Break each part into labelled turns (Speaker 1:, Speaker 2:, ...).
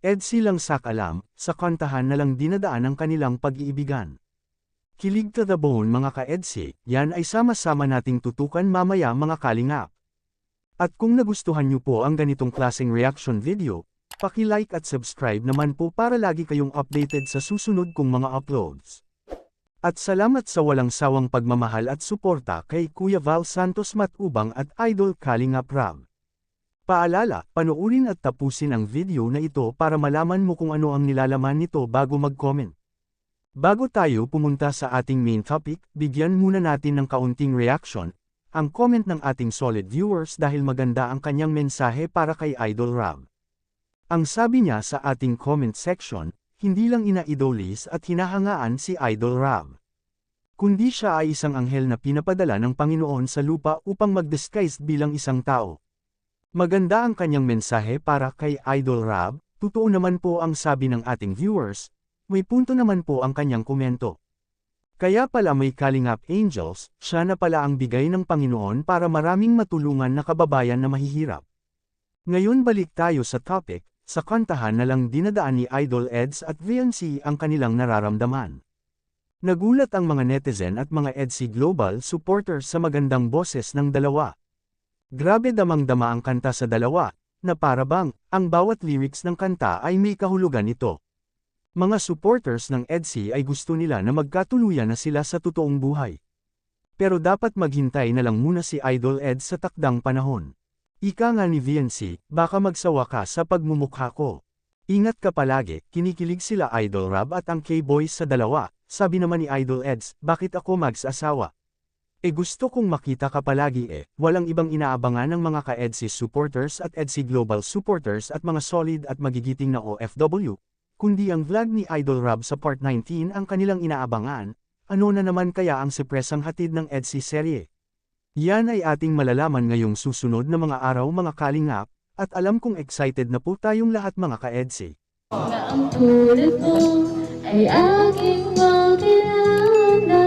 Speaker 1: EDSI lang alam, sa kantahan na lang dinadaan ang kanilang pag-iibigan. Kilig to the bone mga ka-EDSI, yan ay sama-sama nating tutukan mamaya mga kalingap. At kung nagustuhan nyo po ang ganitong klaseng reaction video, paki-like at subscribe naman po para lagi kayong updated sa susunod kong mga uploads. At salamat sa walang sawang pagmamahal at suporta kay Kuya Val Santos Matubang at Idol Kalingap Rab. Paalala, panoorin at tapusin ang video na ito para malaman mo kung ano ang nilalaman nito bago mag-comment. Bago tayo pumunta sa ating main topic, bigyan muna natin ng kaunting reaction, ang comment ng ating solid viewers dahil maganda ang kanyang mensahe para kay Idol Rab. Ang sabi niya sa ating comment section, hindi lang ina-idolis at hinahangaan si Idol Rab. Kundi siya ay isang anghel na pinapadala ng Panginoon sa lupa upang mag-disguise bilang isang tao. Maganda ang kanyang mensahe para kay Idol Rab, totoo naman po ang sabi ng ating viewers, may punto naman po ang kanyang komento. Kaya pala may Kalingap Angels, siya na pala ang bigay ng Panginoon para maraming matulungan na kababayan na mahihirap. Ngayon balik tayo sa topic, sa kantahan na lang dinadaan ni Idol Eds at VNC ang kanilang nararamdaman. Nagulat ang mga netizen at mga EDSI Global supporters sa magandang boses ng dalawa. Grabe damang-dama ang kanta sa dalawa, na para bang, ang bawat lyrics ng kanta ay may kahulugan ito. Mga supporters ng EDSI ay gusto nila na magkatuluyan na sila sa totoong buhay. Pero dapat maghintay na lang muna si Idol Eds sa takdang panahon. Ika nga ni VNC, baka magsawa ka sa pagmumukha ko. Ingat ka palagi, kinikilig sila Idol Rab at ang K-Boys sa dalawa, sabi naman ni Idol Eds, bakit ako mag-asawa? Gusto kong makita ka palagi walang ibang inaabangan ng mga ka-EDSI supporters at EDSI Global supporters at mga solid at magigiting na OFW, kundi ang vlog ni Idol Rab sa Part 19 ang kanilang inaabangan, ano na naman kaya ang surpresang hatid ng EDSI serye? Yan ay ating malalaman ngayong susunod na mga araw mga kalingap, at alam kong excited na po tayong lahat mga ka-EDSI.
Speaker 2: Na ang tulad mo ay aking makilala,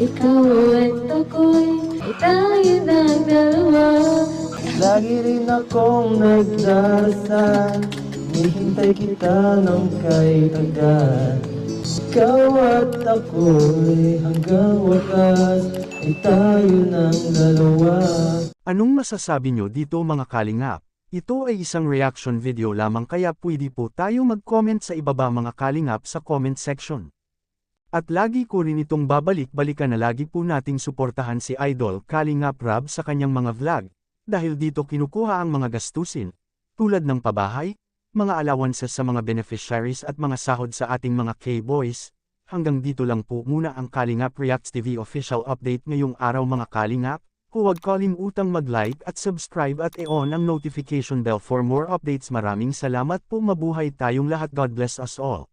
Speaker 2: ikaw at ako'y ay tayo ng dalawa.
Speaker 3: Lagi rin akong nagdasal, hinihintay kita ng kay tagal. Ikaw at ako'y hanggang wakas ay tayo ng dalawa.
Speaker 1: Anong masasabi nyo dito mga kalingap? Ito ay isang reaction video lamang kaya pwede po tayo mag-comment sa ibaba mga kalingap sa comment section. At lagi ko rin itong babalik-balikan na lagi po nating suportahan si Idol Kalingap Rab sa kanyang mga vlog, dahil dito kinukuha ang mga gastusin, tulad ng pabahay, mga allowances sa mga beneficiaries at mga sahod sa ating mga K-Boys. Hanggang dito lang po muna ang Kalingap Reacts TV official update ngayong araw mga kalingap. Huwag kalimutang mag-like at subscribe at i-on ang notification bell for more updates. Maraming salamat po, mabuhay tayong lahat. God bless us all.